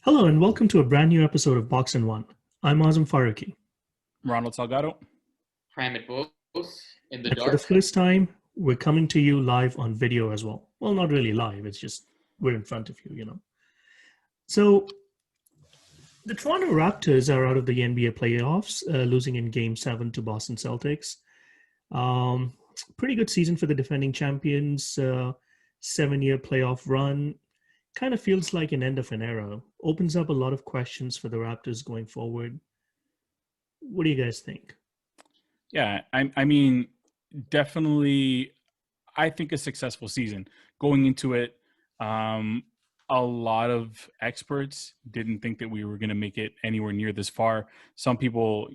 Hello and welcome to a brand new episode of Box and One. I'm Azam Faruqi, Ronald Salgado. Cram it both in the and for the dark. first time, we're coming to you live on video as well. Well, not really live, it's just we're in front of you. So, the Toronto Raptors are out of the NBA playoffs, losing in Game 7 to Boston Celtics. Um, Pretty good season for the defending champions, 7-year playoff run. Kind of feels like an end of an era. Opens up a lot of questions for the Raptors going forward. What do you guys think? Yeah, I mean, definitely, I think a successful season. Going into it, a lot of experts didn't think that we were going to make it anywhere near this far. Some people,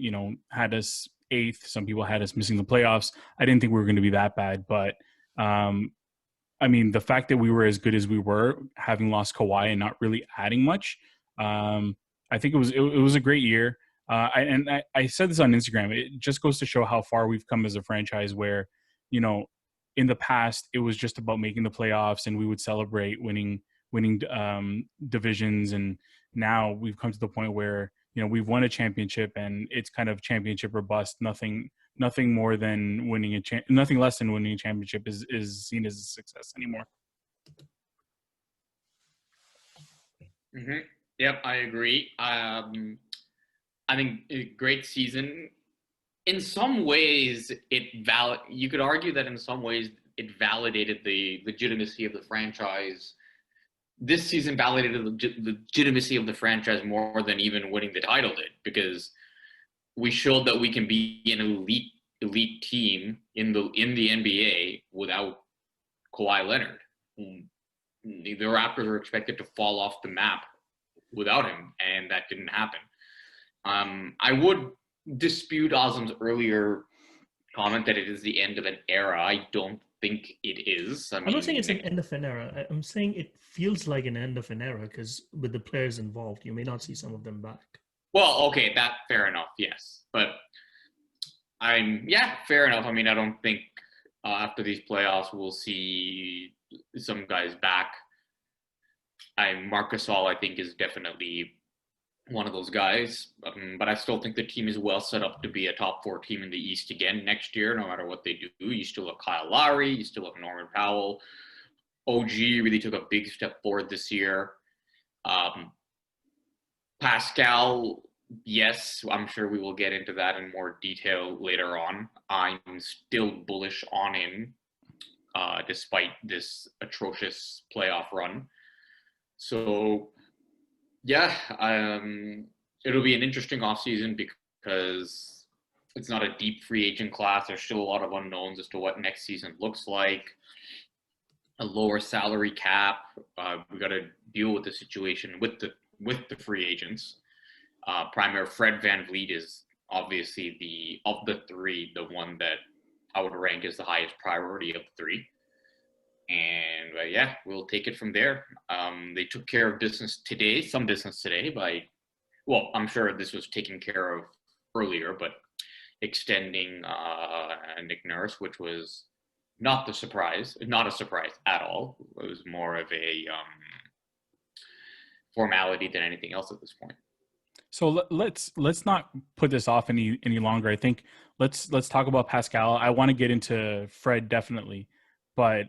had us eighth. Some people had us missing the playoffs. I didn't think we were going to be that bad, but I mean, the fact that we were as good as we were, having lost Kawhi and not really adding much, I think it was a great year. I said this on Instagram. It just goes to show how far we've come as a franchise. Where, in the past it was just about making the playoffs, and we would celebrate winning divisions. And now we've come to the point where we've won a championship, and it's kind of championship or bust. Nothing more than nothing less than winning a championship is seen as a success anymore. Mm-hmm. Yep, I agree. I think a great season. In some ways, you could argue that in some ways it validated the legitimacy of the franchise. This season validated the legitimacy of the franchise more than even winning the title did, because we showed that we can be an elite team in the NBA without Kawhi Leonard. The Raptors are expected to fall off the map without him, and that didn't happen. I would dispute Azam's earlier comment that it is the end of an era. I don't think it is. I'm not saying it's an end of an era. I'm saying it feels like an end of an era because with the players involved, you may not see some of them back. Well, okay, fair enough, yes. But fair enough. I mean, I don't think after these playoffs we'll see some guys back. Marc Gasol, I think, is definitely one of those guys. But I still think the team is well set up to be a top 4 team in the East again next year, no matter what they do. You still have Kyle Lowry. You still have Norman Powell. OG really took a big step forward this year. Pascal, yes, I'm sure we will get into that in more detail later on. I'm still bullish on him, despite this atrocious playoff run. So, yeah, it'll be an interesting offseason because it's not a deep free agent class. There's still a lot of unknowns as to what next season looks like. A lower salary cap. We got to deal with the situation with the free agents. Primary Fred VanVleet is obviously of the three, the one that I would rank as the highest priority of the three. And we'll take it from there. They took care of some business today I'm sure this was taken care of earlier, but extending Nick Nurse, which was not a surprise at all. It was more of a formality than anything else at this point. So let's not put this off any longer. I think let's talk about Pascal. I want to get into Fred definitely, but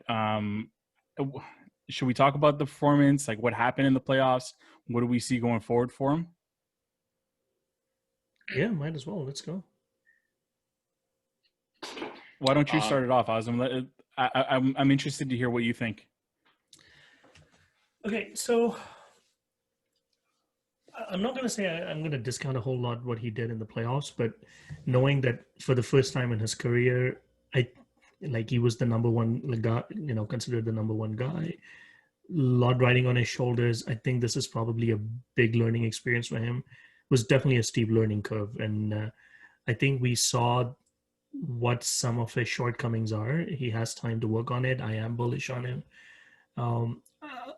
should we talk about the performance? Like what happened in the playoffs? What do we see going forward for him? Yeah, might as well. Let's go. Why don't you start it off, Azam? I'm interested to hear what you think. Okay, so I'm not going to say I'm going to discount a whole lot what he did in the playoffs, but knowing that for the first time in his career, he was the number one guy, considered the number one guy. A lot riding on his shoulders. I think this is probably a big learning experience for him. It was definitely a steep learning curve, and I think we saw what some of his shortcomings are. He has time to work on it. I am bullish on him.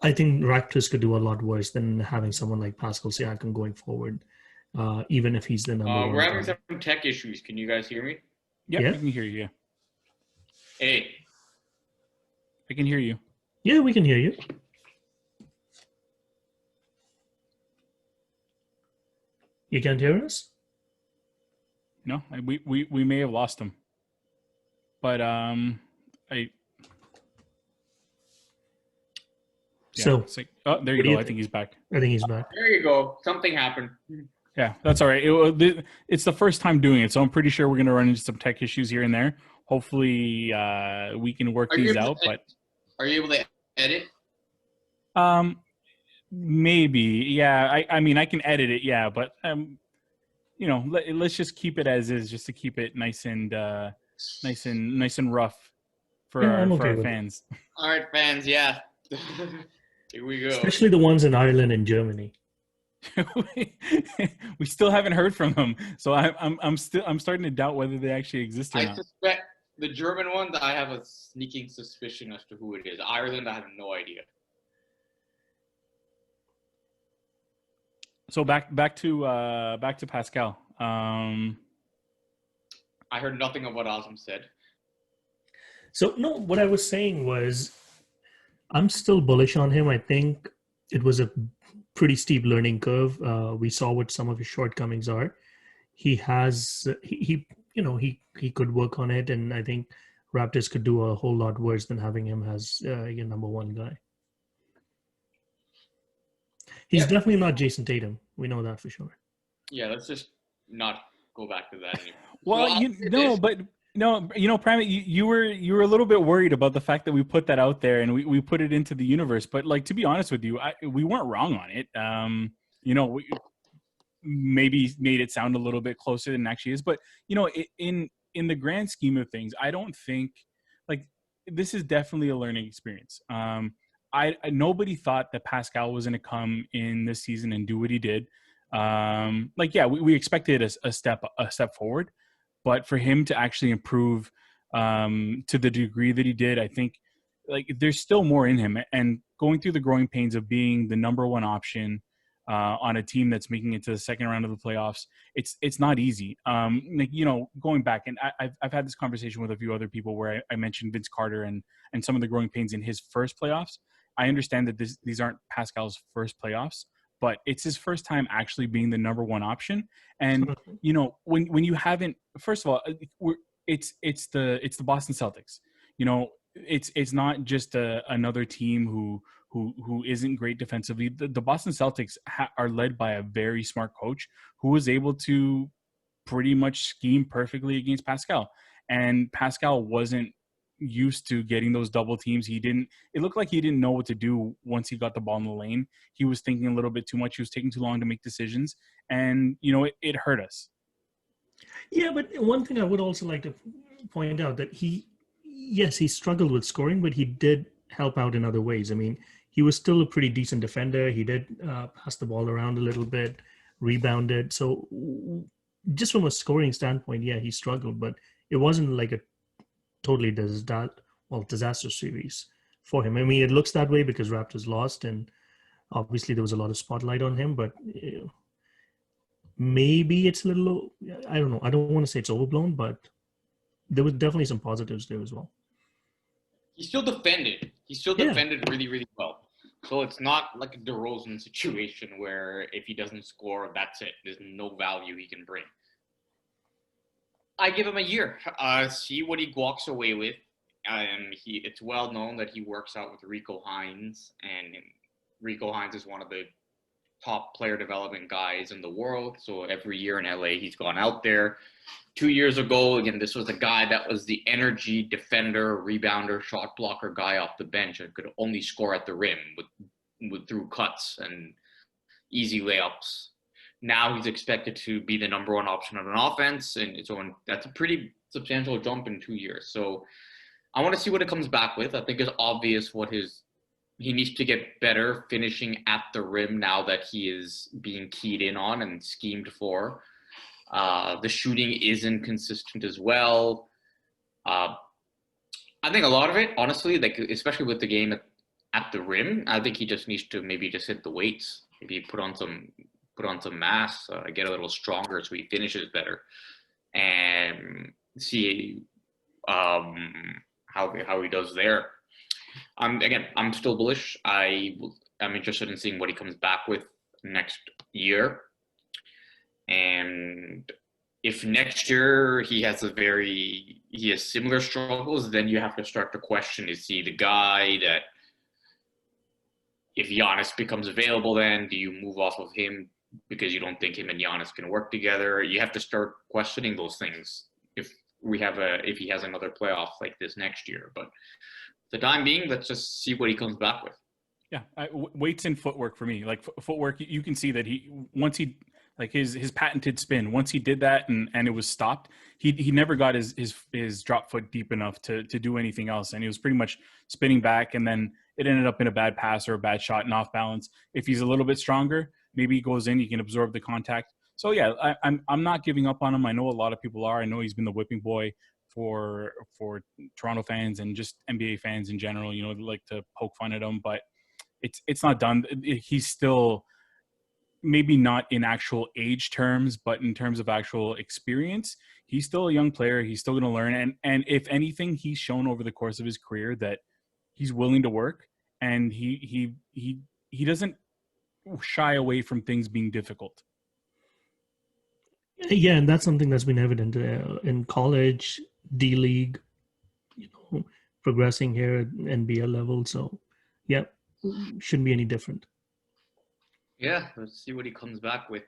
I think Raptors could do a lot worse than having someone like Pascal Siakam going forward, even if he's the number one. We're having some tech issues. Can you guys hear me? Yep, yeah, we can hear you. Yeah. Hey. I can hear you. Yeah, we can hear you. You can't hear us? No, we may have lost him, but I yeah. So, Oh, there you what do go. you I think think? he's back. I think he's back. There you go. Something happened. Yeah, that's all right. It's the first time doing it, so I'm pretty sure we're going to run into some tech issues here and there. Hopefully, we can work Are you these able out. to, But are you able to edit? maybe, yeah. I mean, I can edit it, yeah. But let's just keep it as is, just to keep it nice and rough Yeah, I'm for okay our with it. fans. All right, fans. Yeah. Here we go. Especially the ones in Ireland and Germany. We still haven't heard from them, so I'm starting to doubt whether they actually exist or I not. suspect the German ones. I have a sneaking suspicion as to who it is. Ireland, I have no idea. So back to Pascal. I heard nothing of what Azam said. So no, what I was saying was I'm still bullish on him. I think it was a pretty steep learning curve. We saw what some of his shortcomings are. He has he could work on it, and I think Raptors could do a whole lot worse than having him as your number one guy. He's definitely not Jason Tatum. We know that for sure. Yeah, let's just not go back to that anymore. Well, Pramit, you were a little bit worried about the fact that we put that out there and we put it into the universe. But like, to be honest with you, we weren't wrong on it. We maybe made it sound a little bit closer than it actually is. But in the grand scheme of things, I don't think like this is definitely a learning experience. Nobody thought that Pascal was going to come in this season and do what he did. We expected a step forward, but for him to actually improve to the degree that he did, I think there's still more in him. And going through the growing pains of being the number one option on a team that's making it to the second round of the playoffs, it's not easy. Going back, and I've had this conversation with a few other people where I mentioned Vince Carter and some of the growing pains in his first playoffs. I understand that these aren't Pascal's first playoffs, but it's his first time actually being the number one option. And when you haven't, first of all, it's the Boston Celtics. It's not just another team who isn't great defensively. The Boston Celtics are led by a very smart coach who was able to pretty much scheme perfectly against Pascal. And Pascal wasn't used to getting those double teams. It looked like he didn't know what to do once he got the ball in the lane. He was thinking a little bit too much. He was taking too long to make decisions. And, it hurt us. Yeah, but one thing I would also like to point out that he struggled with scoring, but he did help out in other ways. I mean, he was still a pretty decent defender. He did pass the ball around a little bit, rebounded. So just from a scoring standpoint, yeah, he struggled, but it wasn't like a totally disaster series for him. I mean, it looks that way because Raptors lost, and obviously there was a lot of spotlight on him, but maybe it's a little, I don't know. I don't want to say it's overblown, but there was definitely some positives there as well. He still defended. Really, really well. So it's not like a DeRozan situation where if he doesn't score, that's it. There's no value he can bring. I give him a year. See what he walks away with. And it's well known that he works out with Rico Hines, and Rico Hines is one of the top player development guys in the world. So every year in LA, he's gone out there. 2 years ago, again, this was a guy that was the energy defender, rebounder, shot blocker guy off the bench and could only score at the rim with through cuts and easy layups. Now he's expected to be the number one option on an offense, and that's a pretty substantial jump in 2 years. So I want to see what it comes back with. I think it's obvious he needs to get better finishing at the rim now that he is being keyed in on and schemed for. The shooting isn't consistent as well. I think a lot of it, honestly, especially with the game at the rim, I think he just needs to maybe just hit the weights, maybe put on some mass, get a little stronger so he finishes better, and see how he does there. Again, I'm still bullish. I'm interested in seeing what he comes back with next year. And if next year he has similar struggles, then you have to start to question, is he the guy that, if Giannis becomes available, then do you move off of him because you don't think him and Giannis can work together? You have to start questioning those things if he has another playoff like this next year. But for the time being, let's just see what he comes back with. Yeah, weights and footwork for me. Like footwork, you can see that his patented spin. Once he did that and it was stopped, he never got his drop foot deep enough to do anything else, and he was pretty much spinning back, and then it ended up in a bad pass or a bad shot and off balance. If he's a little bit stronger, maybe he goes in, he can absorb the contact. So yeah, I'm not giving up on him. I know a lot of people are. I know he's been the whipping boy for Toronto fans and just NBA fans in general. You know, they like to poke fun at him, but it's not done. He's still, maybe not in actual age terms, but in terms of actual experience, he's still a young player. He's still going to learn. And if anything, he's shown over the course of his career that he's willing to work, and he doesn't shy away from things being difficult. Yeah, and that's something that's been evident in college, D League, progressing here at NBL level. So, yeah, shouldn't be any different. Yeah, let's see what he comes back with.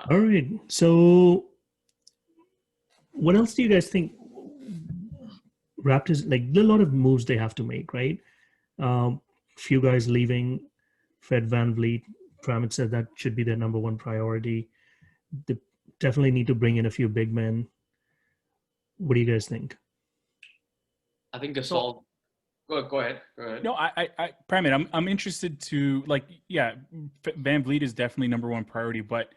All right. So, what else do you guys think? Raptors, like, there are a lot of moves they have to make, right? Few guys leaving. Fred VanVleet, Pramit said that should be their number one priority. They definitely need to bring in a few big men. What do you guys think? I think Gasol. Go ahead. No, I Pramit, I'm interested to, like, yeah, VanVleet is definitely number one priority, but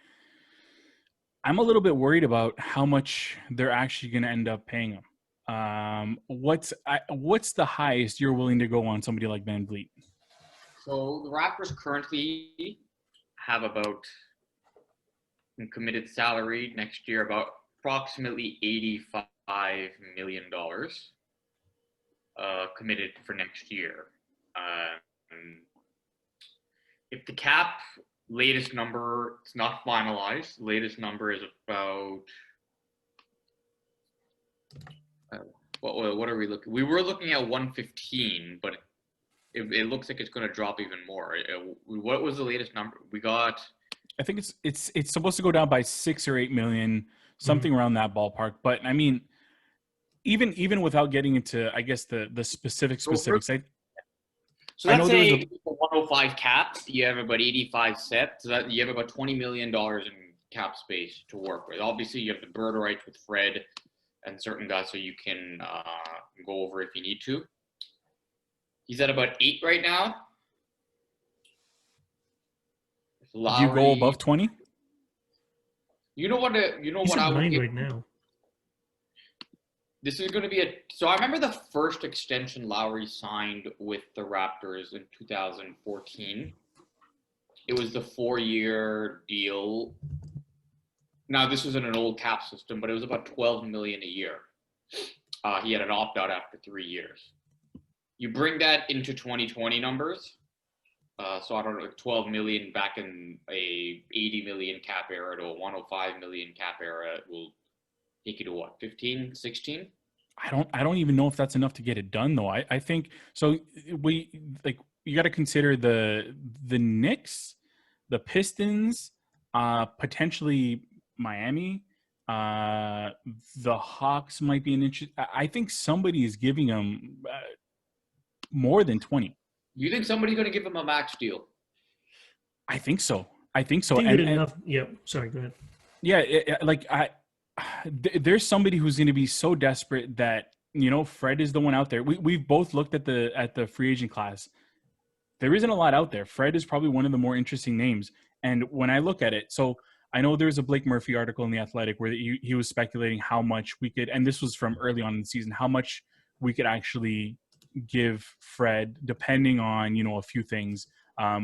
I'm a little bit worried about how much they're actually going to end up paying him. What's the highest you're willing to go on somebody like VanVleet? So the Raptors currently have about, in committed salary next year, about approximately $85 million committed for next year. If the cap latest number, it's not finalized, the latest number is about what are we looking? We were looking at 115, but it looks like it's going to drop even more. What was the latest number we got? I think it's supposed to go down by 6 or 8 million, something around that ballpark. But I mean, even without getting into, I guess, the specifics. So let's say a 105 cap, you have about 85 set, so that you have about $20 million in cap space to work with. Obviously, you have the bird rights with Fred and certain guys, so you can go over if you need to. He's at about 8 right now. Lowry, do you go above 20? You know what I would give right now. This is going to be so I remember the first extension Lowry signed with the Raptors in 2014. It was the 4-year deal. Now, this was in an old cap system, but it was about $12 million a year. He had an opt-out after 3 years. You bring that into 2020 numbers. So I don't know, 12 million back in a 80 million cap era to a 105 million cap era will take you to what, 15, 16? I don't even know if that's enough to get it done, though. I think so. You got to consider the Knicks, the Pistons, potentially Miami, the Hawks might be an interest. I think somebody is giving them more than 20. You think somebody's going to give him a max deal? I think so. Enough. Yeah. Sorry. Go ahead. Yeah. There's somebody who's going to be so desperate that, Fred is the one out there. We've both looked at the free agent class. There isn't a lot out there. Fred is probably one of the more interesting names. And when I look at it, so I know there's a Blake Murphy article in The Athletic where he was speculating how much we could, and this was from early on in the season, how much we could actually give Fred, depending on, a few things,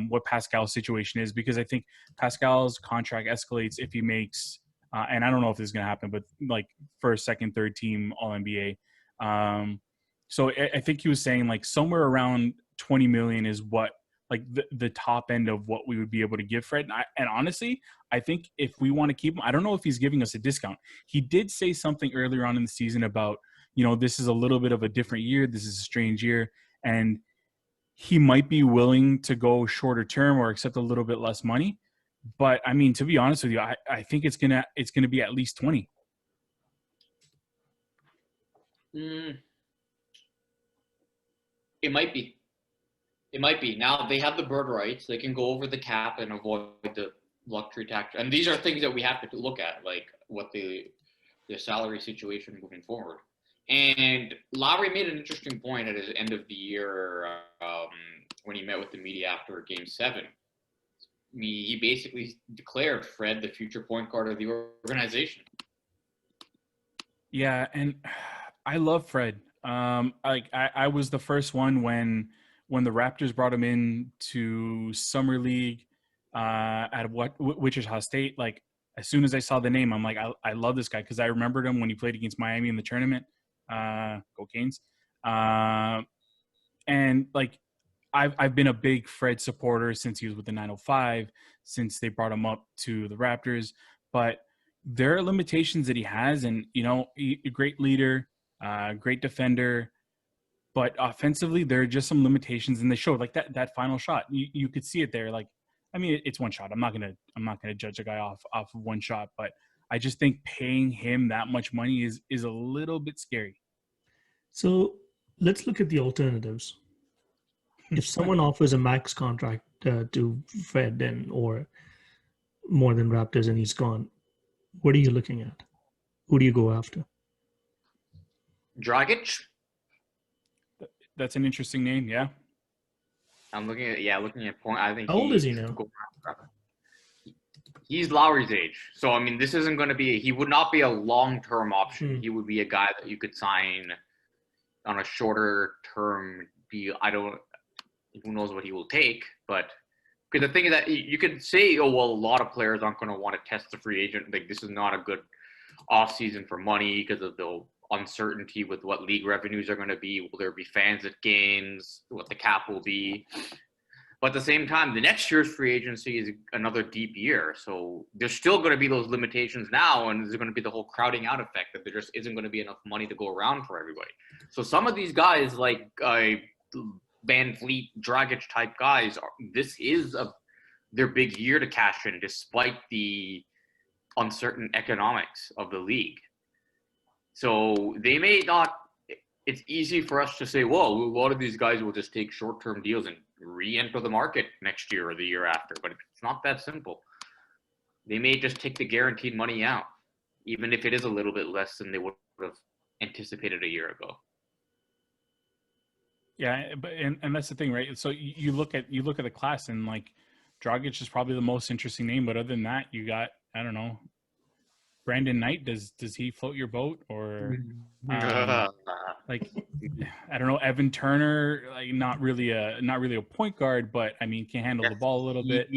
what Pascal's situation is, because I think Pascal's contract escalates if he makes, and I don't know if this is going to happen, but like first, second, third team All-NBA. So I think he was saying like somewhere around 20 million is what like the top end of what we would be able to give Fred. And honestly, I think if we want to keep him, I don't know if he's giving us a discount. He did say something earlier on in the season about, this is a little bit of a different year. This is a strange year. And he might be willing to go shorter term or accept a little bit less money. But I mean, to be honest with you, I think it's gonna be at least 20. It might be. It might be. Now they have the bird rights. They can go over the cap and avoid the luxury tax. And these are things that we have to look at, like what the salary situation moving forward. And Lowry made an interesting point at his end of the year when he met with the media after Game 7. He basically declared Fred the future point guard of the organization. Yeah, and I love Fred. I was the first one when the Raptors brought him in to Summer League at Wichita State. Like, as soon as I saw the name, I'm like, I love this guy, because I remembered him when he played against Miami in the tournament. Go Canes. And like, I've been a big Fred supporter since he was with the 905, since they brought him up to the Raptors. But there are limitations that he has, and a great leader, great defender, but offensively there are just some limitations, and they showed, like that final shot. You could see it there. Like, I mean, it's one shot. I'm not gonna judge a guy off of one shot, but I just think paying him that much money is a little bit scary. So let's look at the alternatives. If someone offers a max contract to Fred or more than Raptors and he's gone, what are you looking at? Who do you go after? Dragic? That's an interesting name, yeah. I'm looking at point. I think. How old is he now? He's Lowry's age. So, I mean, this isn't going to be – he would not be a long-term option. He would be a guy that you could sign on a shorter-term deal. Who knows what he will take, but – because the thing is that you could say, oh, well, a lot of players aren't going to want to test the free agent. Like, this is not a good offseason for money because of the uncertainty with what league revenues are going to be. Will there be fans at games? What the cap will be? But at the same time, the next year's free agency is another deep year. So there's still going to be those limitations now, and there's going to be the whole crowding out effect that there just isn't going to be enough money to go around for everybody. So some of these guys, like Van Vliet, Dragic type guys, this is their big year to cash in despite the uncertain economics of the league. So they may not – it's easy for us to say, whoa, a lot of these guys will just take short-term deals and re-enter the market next year or the year after. But it's not that simple. They may just take the guaranteed money out, even if it is a little bit less than they would have anticipated a year ago. Yeah, but and that's the thing, right? So you look at the class, and like Dragic is probably the most interesting name, but other than that, you got, I don't know, Brandon Knight. Does he float your boat? Or like, I don't know, Evan Turner, like not really a point guard, but I mean can handle the ball a little bit.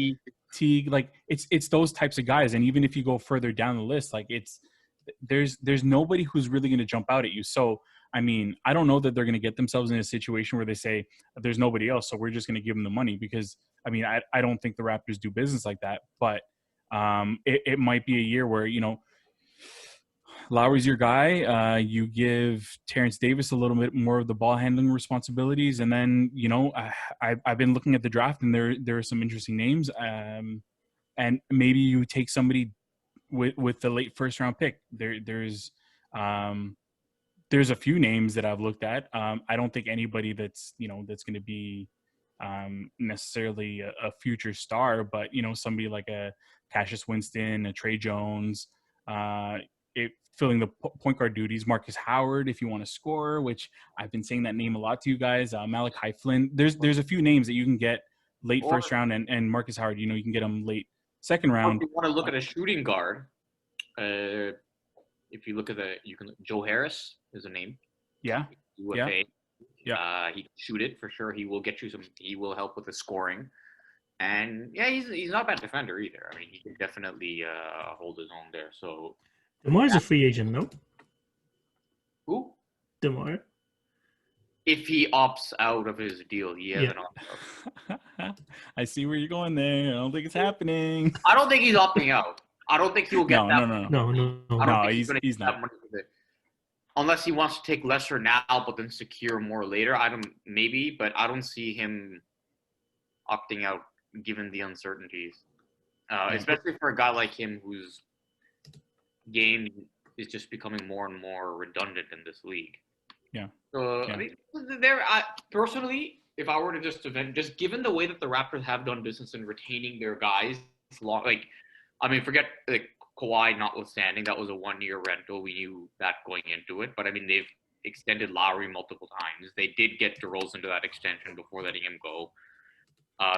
Teague, like it's those types of guys. And even if you go further down the list, like there's nobody who's really going to jump out at you. So I mean, I don't know that they're going to get themselves in a situation where they say there's nobody else, so we're just going to give them the money, because I mean, I don't think the Raptors do business like that. But it might be a year where, Lowry's your guy. You give Terrence Davis a little bit more of the ball handling responsibilities, and then I've been looking at the draft, and there are some interesting names. And maybe you take somebody with the late first round pick. There's a few names that I've looked at. I don't think anybody that's going to be necessarily a future star, but somebody like a Cassius Winston, a Trey Jones, filling the point guard duties. Marcus Howard, if you want to score, which I've been saying that name a lot to you guys. Malachi Flynn. There's a few names that you can get late first round, and Marcus Howard, you can get him late second round. If you want to look at a shooting guard, if you look at Joe Harris is a name. Yeah. UFA. Yeah. He can shoot it for sure. He will get you some. He will help with the scoring, and yeah, he's not a bad defender either. I mean, he can definitely hold his own there. So DeMar's a free agent, no? Who? DeMar. If he opts out of his deal, he has Yeah. an opt out. I see where you're going there. I don't think it's happening. I don't think he's opting out. I don't think he'll get No, that. no, no, no. No, no, I no. don't No, think he's going to he's get that not. money for it. Unless he wants to take lesser now, but then secure more later. Maybe, but I don't see him opting out given the uncertainties. Especially for a guy like him whose game is just becoming more and more redundant in this league. Yeah. So Yeah. I mean, personally, if I were to just given the way that the Raptors have done business in retaining their guys, forget like Kawhi notwithstanding, that was a 1-year rental. We knew that going into it, but I mean they've extended Lowry multiple times. They did get DeRozan into that extension before letting him go.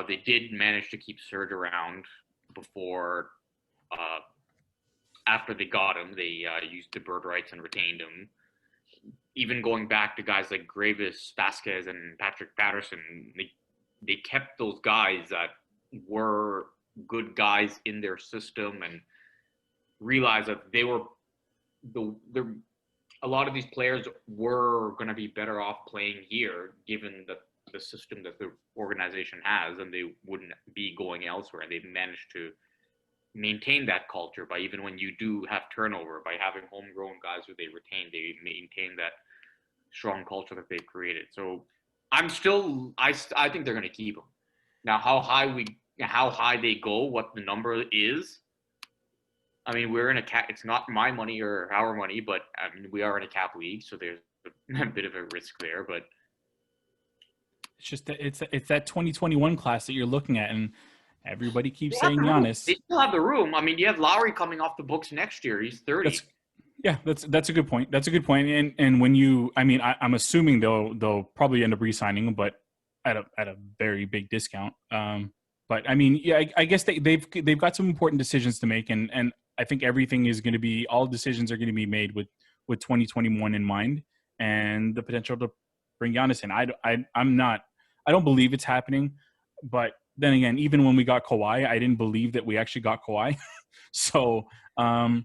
They did manage to keep Serge around before. After they got him, they used the bird rights and retained him. Even going back to guys like Gravis, Vasquez, and Patrick Patterson, they kept those guys that were good guys in their system and realized that they were a lot of these players were going to be better off playing here given the system that the organization has, and they wouldn't be going elsewhere. And they've managed to maintain that culture by, even when you do have turnover, by having homegrown guys who they retain, they maintain that strong culture that they've created. So I think they're going to keep him. Now, how high they go, what the number is, I mean, we're in a cap. It's not my money or our money, but I mean, we are in a cap league, so there's a bit of a risk there. But It's just that it's that 2021 class that you're looking at, and everybody keeps they have saying the room. Giannis. They still have the room. I mean, you have Lowry coming off the books next year. He's 30. That's a good point. That's a good point. And when you, I mean, I'm assuming they'll probably end up re-signing him, but at a very big discount. But I mean, yeah, I guess they've got some important decisions to make, and I think everything is going to be, all decisions are going to be made with 2021 in mind, and the potential to bring Giannis in. I don't believe it's happening, but then again, even when we got Kawhi, I didn't believe that we actually got Kawhi. So, I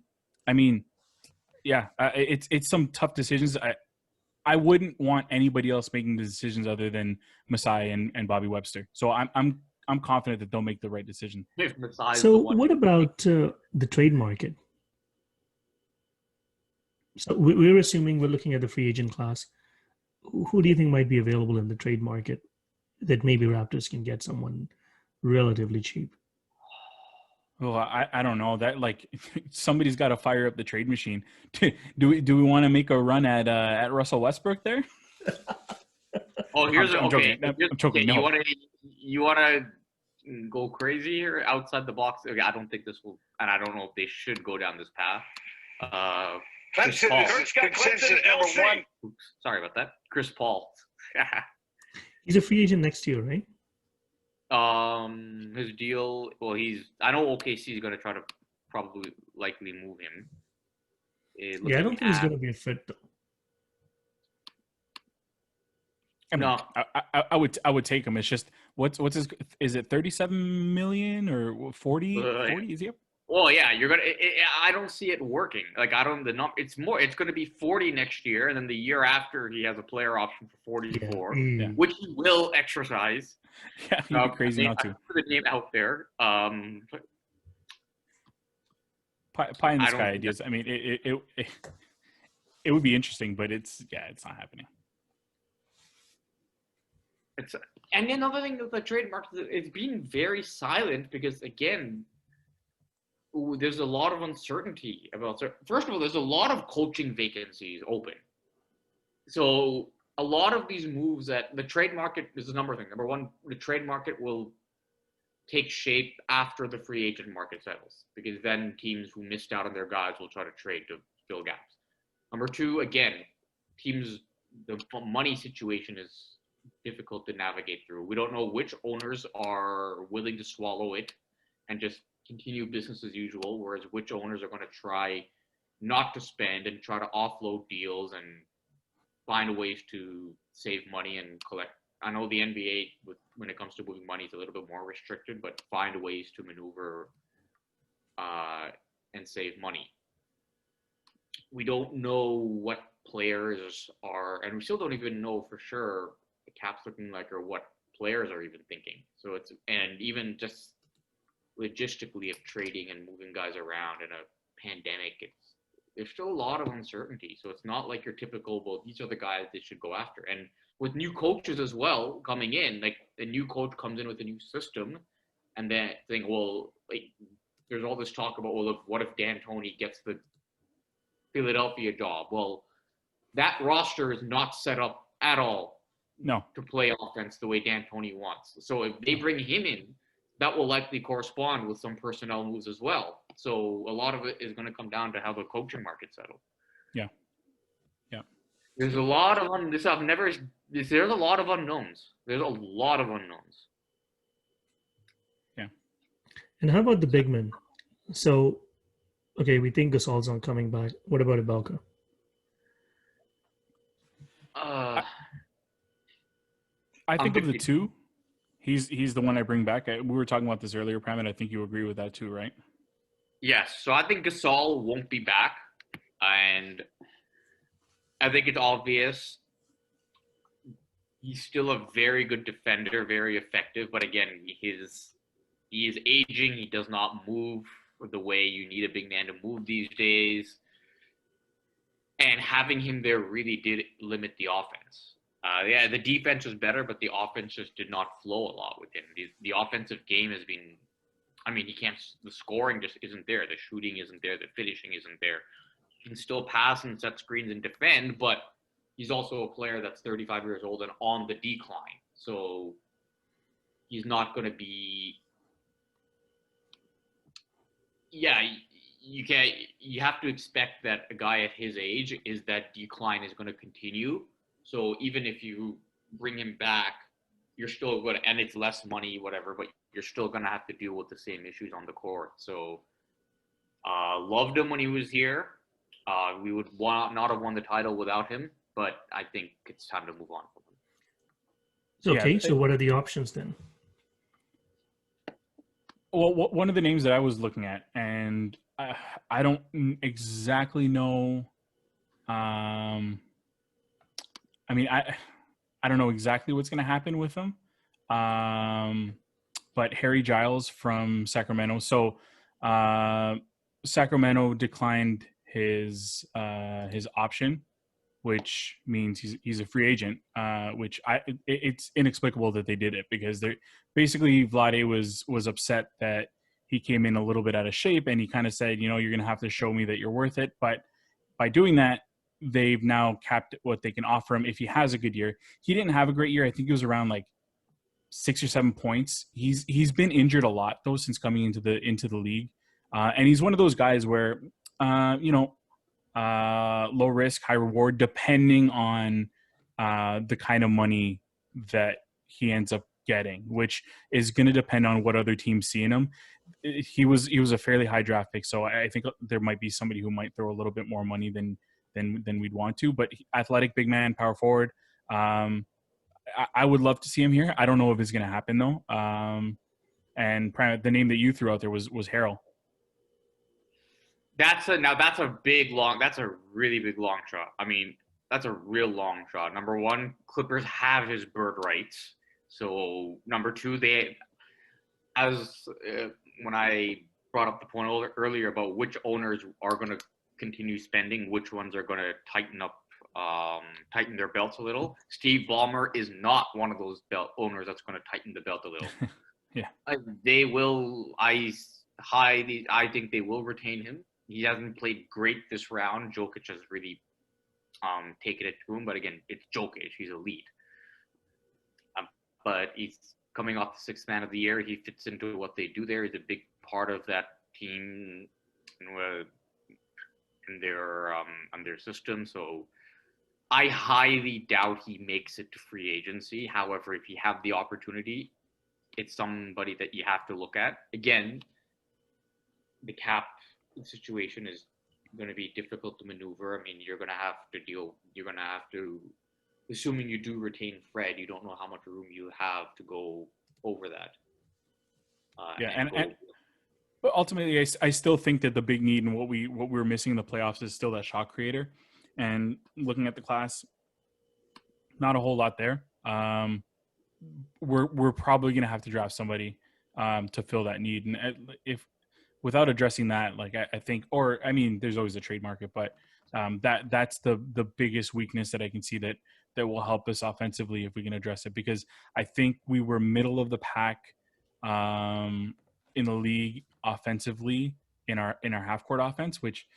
mean, yeah, it's some tough decisions. I wouldn't want anybody else making the decisions other than Masai and Bobby Webster. So I'm confident that they'll make the right decision. If Masai's So the one. what about the trade market? So we're assuming we're looking at the free agent class. Who do you think might be available in the trade market that maybe Raptors can get someone relatively cheap? Well, I don't know that, like, somebody's got to fire up the trade machine. Do we want to make a run at Russell Westbrook there? Oh, I'm joking. I'm joking. No. You wanna go crazy here outside the box? Okay, I don't think this will, and I don't know if they should go down this path. Chris Paul. #1. Oops, sorry about that. Chris Paul. He's a free agent next year, right? His deal. Well, I know OKC is going to try to likely move him. Yeah, I don't think he's going to be a fit though. I mean, No. I would take him. It's just what's his, is it 37 million or 40? 40 is he up? Well, yeah, I don't see it working. Like, it's going to be 40 next year, and then the year after he has a player option for 44, which he will exercise. Yeah, he'd be crazy not to. Put the name out there. Pie in the sky ideas. I mean, it would be interesting, but it's not happening. And another thing with the trade market, it's been very silent because, again, there's a lot of uncertainty about. First of all, there's a lot of coaching vacancies open. So a lot of these moves that the trade market, there's a number of things. Number one, the trade market will take shape after the free agent market settles, because then teams who missed out on their guys will try to trade to fill gaps. Number two, again, the money situation is difficult to navigate through. We don't know which owners are willing to swallow it and just continue business as usual, whereas which owners are going to try not to spend and try to offload deals and find ways to save money and collect. I know the NBA, when it comes to moving money, is a little bit more restricted, but find ways to maneuver and save money. We don't know what players are, and we still don't even know for sure the cap's looking like or what players are even thinking. So it's, and even just logistically of trading and moving guys around in a pandemic, there's still a lot of uncertainty. So it's not like your typical, well, these are the guys they should go after. And with new coaches as well coming in, like the new coach comes in with a new system, and then think, well, like there's all this talk about, well, what if D'Antoni gets the Philadelphia job? Well, that roster is not set up at all to play offense the way D'Antoni wants. So if they bring him in, that will likely correspond with some personnel moves as well. So a lot of it is going to come down to how the coaching market settles. Yeah. There's a lot of there's a lot of unknowns. There's a lot of unknowns. Yeah. And how about the big men? So, okay, we think Gasol's not coming back. What about Ibaka? I think of the two, he's the one I bring back. We were talking about this earlier, Pram, and I think you agree with that too, right? Yes. So I think Gasol won't be back, and I think it's obvious. He's still a very good defender, very effective, but again, he is aging. He does not move the way you need a big man to move these days. And having him there really did limit the offense. The defense was better, but the offense just did not flow a lot with him. The offensive game has been, the scoring just isn't there. The shooting isn't there. The finishing isn't there. He can still pass and set screens and defend, but he's also a player that's 35 years old and on the decline. So he's not going to be, you have to expect that a guy at his age is that decline is going to continue. So even if you bring him back, you're still good, and it's less money, whatever, but you're still going to have to deal with the same issues on the court. So loved him when he was here. We would not have won the title without him, but I think it's time to move on from him. Okay, so what are the options then? Well, one of the names that I was looking at, and I don't exactly know. I don't know exactly what's going to happen with him. But Harry Giles from Sacramento. So Sacramento declined his option, which means he's a free agent. It's inexplicable that they did it, because they basically Vlade was upset that he came in a little bit out of shape, and he kind of said, you're going to have to show me that you're worth it. But by doing that, they've now capped what they can offer him if he has a good year. He didn't have a great year. I think he was around like 6 or 7 points. He's been injured a lot though since coming into the league, and he's one of those guys where low risk, high reward, depending on the kind of money that he ends up getting, which is going to depend on what other teams see in him. He was a fairly high draft pick, so I think there might be somebody who might throw a little bit more money than we'd want to. But athletic, big man, power forward. I would love to see him here. I don't know if it's going to happen though. And the name that you threw out there was Harrell. That's a really big long shot. I mean, that's a real long shot. Number one, Clippers have his bird rights. So number two, when I brought up the point earlier about which owners are going to continue spending, which ones are going to tighten their belts a little. Steve Ballmer is not one of those owners that's going to tighten the belt a little. Yeah, they will. I think they will retain him. He hasn't played great this round. Jokic has really taken it to him, but again, it's Jokic. He's elite. But he's coming off the sixth man of the year. He fits into what they do there. He's a big part of that team in their system. So I highly doubt he makes it to free agency. However, if you have the opportunity, it's somebody that you have to look at. Again, the cap situation is going to be difficult to maneuver. I mean, you're going to have to, assuming you do retain Fred, you don't know how much room you have to go over that. But ultimately, I still think that the big need and what we were missing in the playoffs is still that shot creator. and looking at the class, not a whole lot there. We're probably going to have to draft somebody to fill that need. And if without addressing that, like I think, or I mean, there's always a trade market, but that's the biggest weakness that I can see that will help us offensively if we can address it, because I think we were middle of the pack in the league offensively in our half court offense, which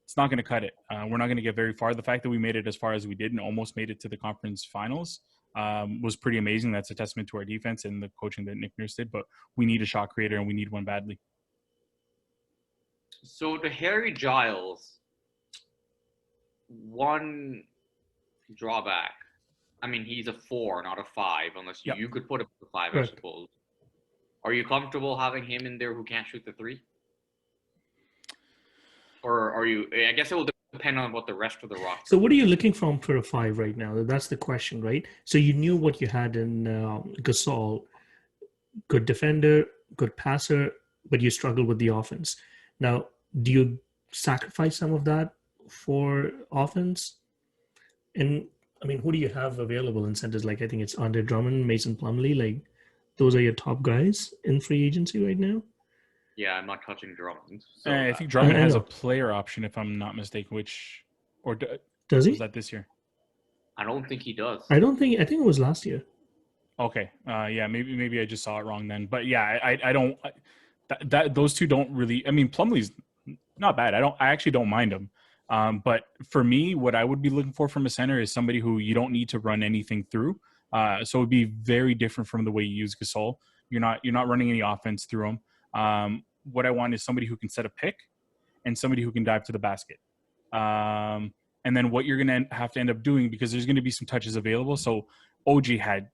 it's not going to cut it. We're not going to get very far. The fact that we made it as far as we did and almost made it to the conference finals was pretty amazing. That's a testament to our defense and the coaching that Nick Nurse did, but we need a shot creator and we need one badly. So to Harry Giles, one drawback. I mean, he's a 4, not a 5, unless you could put him at 5, I suppose. Are you comfortable having him in there who can't shoot the 3? Or are you? I guess it will depend on what the rest of the roster. So what are you looking for a 5 right now? That's the question, right? So you knew what you had in Gasol, good defender, good passer, but you struggled with the offense. Now, do you sacrifice some of that for offense? And I mean, who do you have available in centers? Like, I think it's Andre Drummond, Mason Plumlee. Like, those are your top guys in free agency right now. Yeah, I'm not touching Drummond. So I think Drummond has a player option, if I'm not mistaken. Does he? Was that this year? I don't think he does. I think it was last year. Okay. Yeah, maybe I just saw it wrong then. But yeah, I don't. That those two don't really. I mean, Plumlee's not bad. I actually don't mind him. But for me, what I would be looking for from a center is somebody who you don't need to run anything through. So it would be very different from the way you use Gasol. You're not running any offense through him. What I want is somebody who can set a pick and somebody who can dive to the basket. And then what you're going to have to end up doing, because there's going to be some touches available. So OG had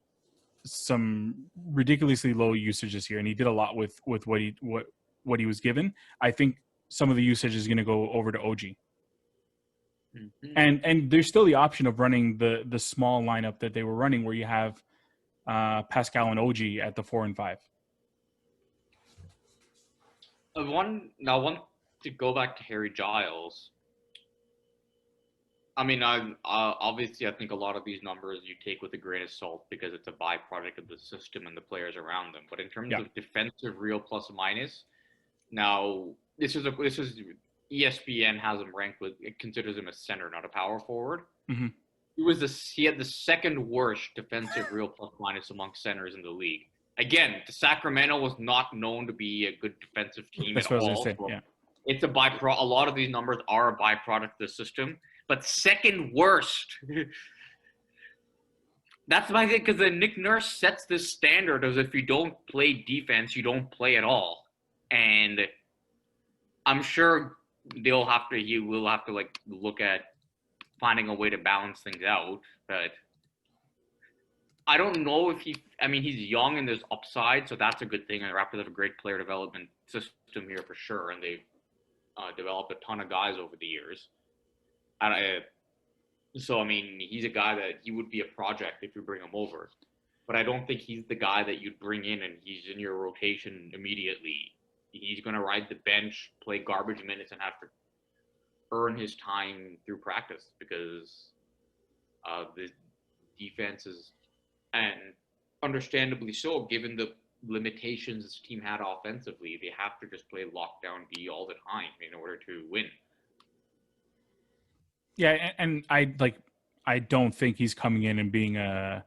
some ridiculously low usage this year, and he did a lot with what he was given. I think some of the usage is going to go over to OG. Mm-hmm. And there's still the option of running the small lineup that they were running, where you have Pascal and OG at the 4 and 5. One to go back to Harry Giles. I mean, obviously I think a lot of these numbers you take with a grain of salt because it's a byproduct of the system and the players around them. But in terms of defensive real plus minus, now this is ESPN has him ranked it considers him a center, not a power forward. Mm-hmm. He had the second worst defensive real plus minus among centers in the league. Again, the Sacramento was not known to be a good defensive team at all. It's a byproduct. A lot of these numbers are a byproduct of the system, but second worst. That's my thing, because Nick Nurse sets this standard as if you don't play defense, you don't play at all, and I'm sure he will have to like look at finding a way to balance things out, but I don't know if he's young and there's upside, so that's a good thing. And the Raptors have a great player development system here for sure, and they've developed a ton of guys over the years. So, I mean, he's a guy that he would be a project if you bring him over. But I don't think he's the guy that you'd bring in and he's in your rotation immediately. He's going to ride the bench, play garbage minutes, and have to earn his time through practice because the defense is, and understandably so, given the limitations this team had offensively, they have to just play lockdown D all the time in order to win. Yeah, and I don't think he's coming in and being a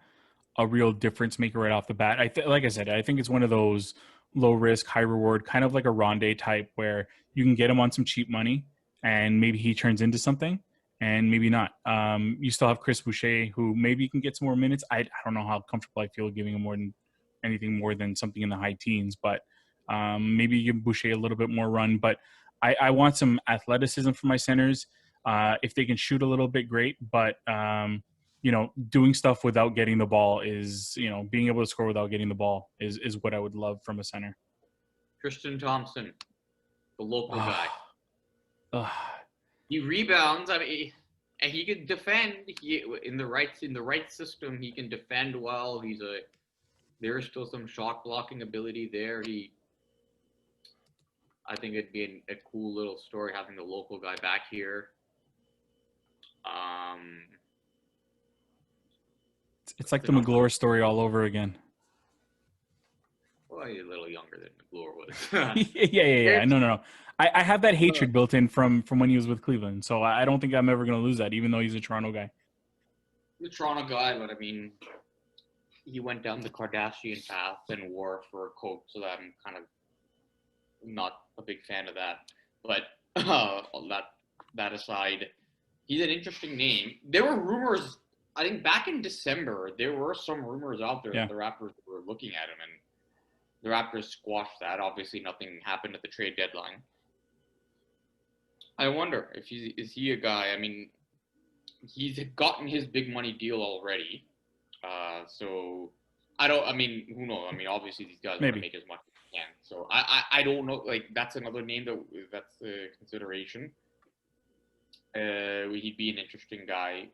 real difference maker right off the bat. Like I said, I think it's one of those low risk, high reward, kind of like a Rondé type, where you can get him on some cheap money and maybe he turns into something and maybe not. You still have Chris Boucher, who maybe can get some more minutes. I don't know how comfortable I feel giving him anything more than something in the high teens, but maybe you give Boucher a little bit more run. But I want some athleticism for my centers. If they can shoot a little bit, great. But, doing stuff without getting the ball is, being able to score without getting the ball is what I would love from a center. Tristan Thompson, the local guy. He rebounds. I mean, and he can defend. In the right system, he can defend well. There's still some shot blocking ability there. I think it'd be a cool little story having the local guy back here. It's like the McGlure story all over again. Well, he's a little younger than McGlure was. Yeah. No. I have that hatred built in from when he was with Cleveland, so I don't think I'm ever going to lose that, even though he's a Toronto guy. The Toronto guy, but I mean, he went down the Kardashian path and wore for a coat, so that I'm kind of not a big fan of that. But that aside, he's an interesting name. There were rumors, I think back in December, there were some rumors out there that the Raptors were looking at him, and the Raptors squashed that. Obviously, nothing happened at the trade deadline. I wonder if is he a guy? I mean, he's gotten his big money deal already. So I don't. I mean, who knows? I mean, obviously these guys want to make as much as they can. So I don't know. Like that's another name that's a consideration. He'd be an interesting guy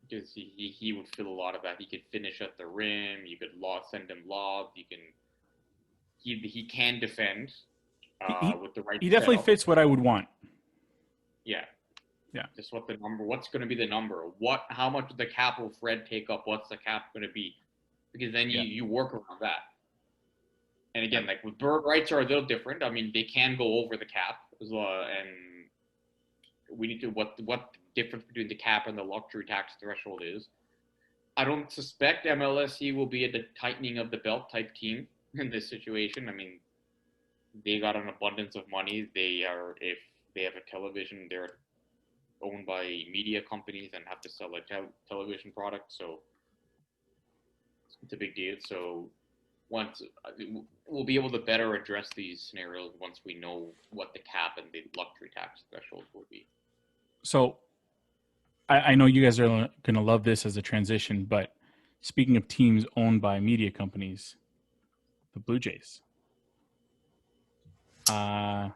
because he would fill a lot of that. He could finish at the rim. You could send him lobs. He can defend with the right. He definitely fits what I would want. Yeah. Yeah. Just what's going to be the number? How much of the cap will Fred take up? What's the cap going to be? Because then you work around that. And again, like with bird rights are a little different. I mean, they can go over the cap as well, and we need to what the difference between the cap and the luxury tax threshold is. I don't suspect MLSE will be the tightening of the belt type team in this situation. I mean, they got an abundance of money. If they have a television, they're owned by media companies and have to sell a television product, so it's a big deal. So once we'll be able to better address these scenarios once we know what the cap and the luxury tax thresholds will be. So I know you guys are going to love this as a transition, but speaking of teams owned by media companies, the Blue Jays. How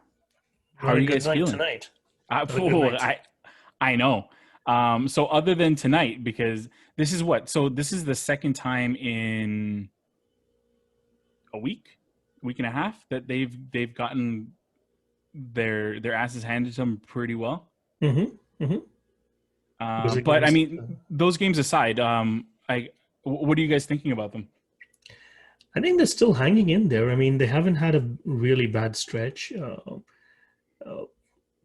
are you guys feeling tonight? I know. So other than tonight, because this is the second time in a week and a half that they've gotten their asses handed to them pretty well. But I mean, those games aside, what are you guys thinking about them? I think they're still hanging in there. I mean, they haven't had a really bad stretch.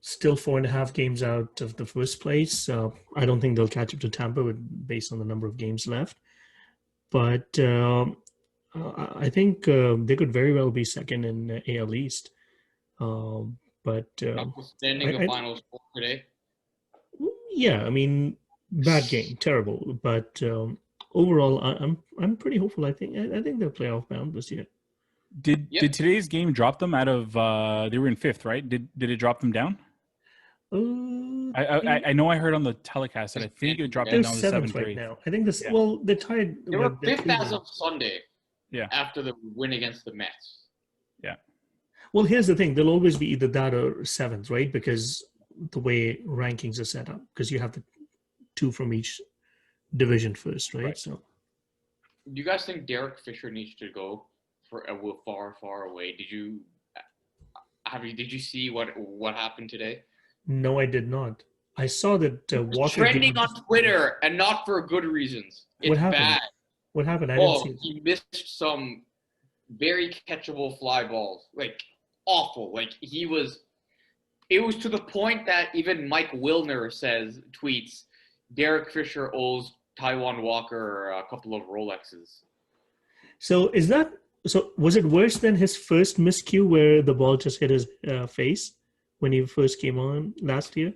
Still 4.5 games out of the first place. I don't think they'll catch up to Tampa based on the number of games left. But I think they could very well be second in AL East. Notwithstanding the final score today. Yeah, I mean, bad game, terrible. But overall, I'm pretty hopeful. I think they're playoff bound this year. Did today's game drop them out of? They were in fifth, right? Did it drop them down? I know I heard on the telecast that I think it dropped them down to seventh right now. I think this. Yeah. Well, they tied. They were fifth as of Sunday. Yeah. After the win against the Mets. Yeah. Well, here's the thing: they'll always be either that or seventh, right? Because the way rankings are set up, because you have the two from each division first, right? So, do you guys think Derek Fisher needs to go for far away? Did you see what happened today? No, I did not. I saw that Walker trending on Twitter, and not for good reasons. It's bad. What happened? I didn't see it. He missed some very catchable fly balls, like awful. Like it was to the point that even Mike Wilner tweets, Derek Fisher owes Taijuan Walker a couple of Rolexes. So was it worse than his first miscue where the ball just hit his face when he first came on last year?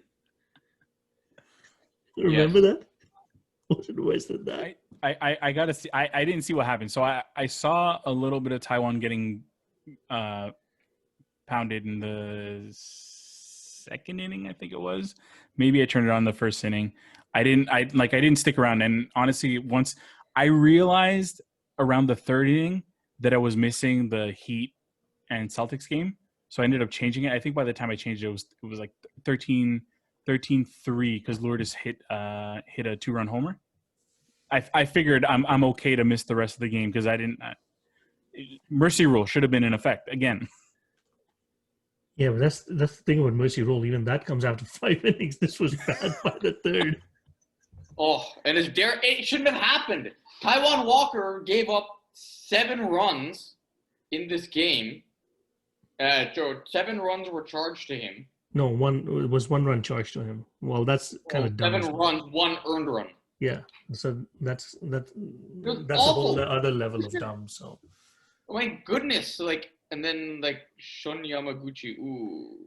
Remember that? Was it worse than that? I gotta see. I didn't see what happened. So I saw a little bit of Taijuan getting pounded in the second inning, I think it was. Maybe I turned it on the first inning. I didn't stick around. And honestly, once I realized around the third inning that I was missing the Heat and Celtics game, so I ended up changing it. I think by the time I changed it, it was like 13-3 because Lourdes hit a 2-run homer. I figured I'm okay to miss the rest of the game because I didn't. Mercy rule should have been in effect again. Yeah, but that's the thing about mercy rule. Even that comes after 5 innings. This was bad by the third. Oh, and it shouldn't have happened. Taiwan Walker gave up 7 runs in this game. 7 runs were charged to him. No, it was 1 run charged to him. Well, that's kind of dumb. 7 runs, 1 earned run. Yeah, so that's awful. A whole other level of dumb. So, oh my goodness, and then Shun Yamaguchi. Ooh,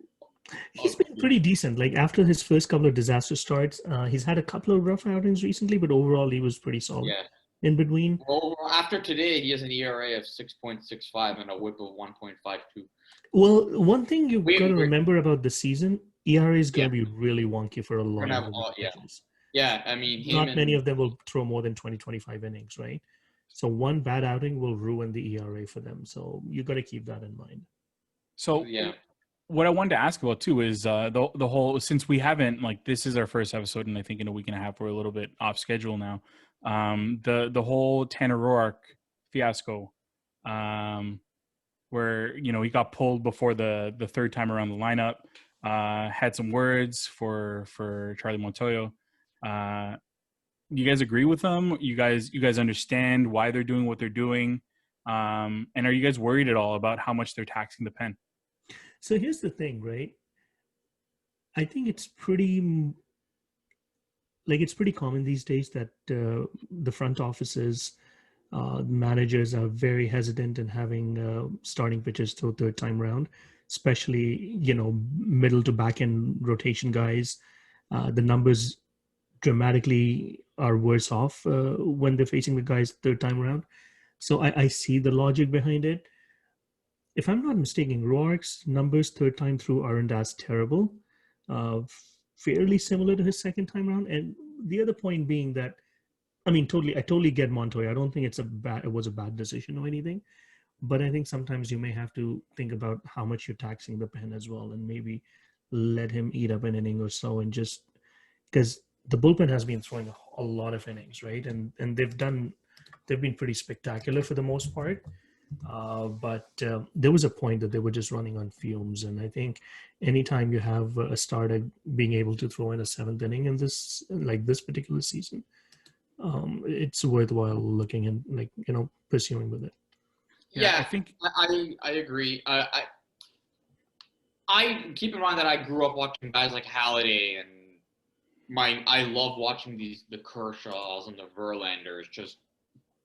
he's been pretty decent. Like after his first couple of disaster starts, he's had a couple of rough outings recently, but overall he was pretty solid. Yeah. In between. Well, after today, he has an ERA of 6.65 and a WHIP of 1.52. Well, one thing you've got to remember about the season, ERA is going to be really wonky for a lot of pitchers. Yeah, I mean, not many of them will throw more than 20-25 innings, right? So one bad outing will ruin the ERA for them. So you got to keep that in mind. So what I wanted to ask about too is the whole, since we haven't, this is our first episode, and I think in a week and a half we're a little bit off schedule now. The whole Tanner Roark fiasco, where he got pulled before the third time around the lineup, had some words for Charlie Montoyo. You guys agree with them? You guys understand why they're doing what they're doing, and are you guys worried at all about how much they're taxing the pen? So here's the thing, right? I think it's pretty common these days that the front offices, managers are very hesitant in having starting pitchers throw third time round, especially middle to back end rotation guys. The numbers dramatically are worse off when they're facing the guys third time around. So I see the logic behind it. If I'm not mistaken, Roark's numbers third time through aren't as terrible, fairly similar to his second time around. And the other point being that, I totally get Montoya. I don't think it was a bad decision or anything, but I think sometimes you may have to think about how much you're taxing the pen as well, and maybe let him eat up an inning or so, and just because the bullpen has been throwing a lot of innings, right? And they've been pretty spectacular for the most part. But there was a point that they were just running on fumes, and I think anytime you have a starter being able to throw in a 7th inning in this particular season, it's worthwhile looking and pursuing with it. Yeah, I think I agree. I keep in mind that I grew up watching guys like Halladay, and I love watching the Kershaws and the Verlanders just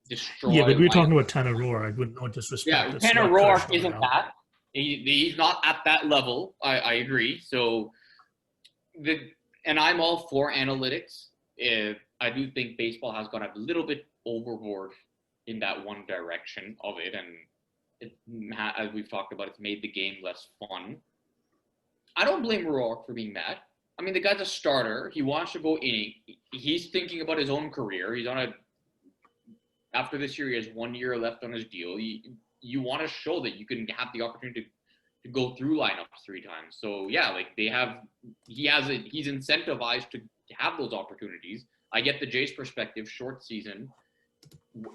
destroy. Yeah, but we're talking about Tanner Roark. I would not disrespect. Yeah, Tanner Roark isn't that. He's not at that level. I agree. So, and I'm all for analytics. I do think baseball has gone a little bit overboard in that one direction of it, and as we've talked about, it's made the game less fun. I don't blame Roark for being mad. I mean, the guy's a starter. He wants to go inning. He's thinking about his own career. He's after this year, he has 1 year left on his deal. You want to show that you can have the opportunity to go through lineups 3 times. So yeah, he's incentivized to have those opportunities. I get the Jays perspective, short season.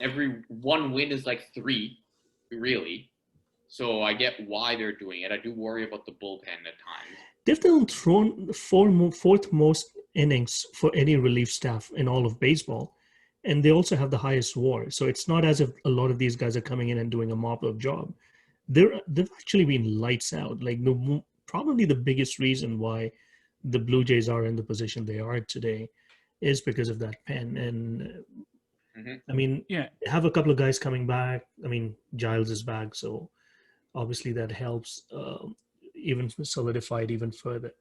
Every 1 win is 3, really. So I get why they're doing it. I do worry about the bullpen at times. They've thrown fourth most innings for any relief staff in all of baseball. And they also have the highest WAR. So it's not as if a lot of these guys are coming in and doing a mop-up job. They've actually been lights out. Probably the biggest reason why the Blue Jays are in the position they are today is because of that pen. And have a couple of guys coming back. Giles is back, so obviously that helps even solidify it even further.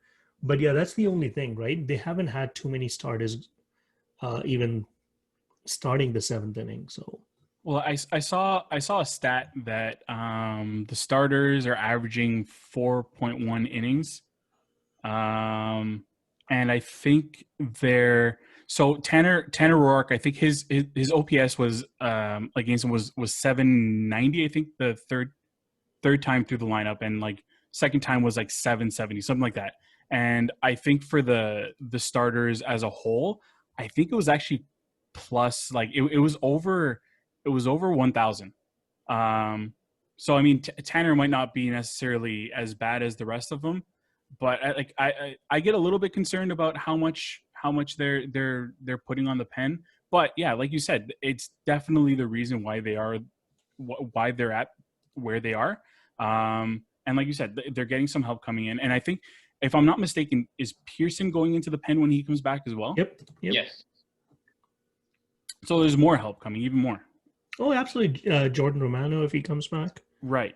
But yeah, that's the only thing, right? They haven't had too many starters even starting the 7th inning. So well, I saw a stat that the starters are averaging 4.1 innings, and I think Tanner Roark, I think his OPS was against him was 790. I think the third time through the lineup, and second time was 770, something like that. And I think for the starters as a whole, I think it was actually plus it was over 1,000. So I mean, Tanner might not be necessarily as bad as the rest of them, but I get a little bit concerned about how much they're putting on the pen. But yeah, like you said, it's definitely the reason why why they're at where they are. And like you said, they're getting some help coming in, and I think, if I'm not mistaken, is Pearson going into the pen when he comes back as well? Yep. Yes. So there's more help coming, even more. Oh, absolutely. Jordan Romano, if he comes back. Right.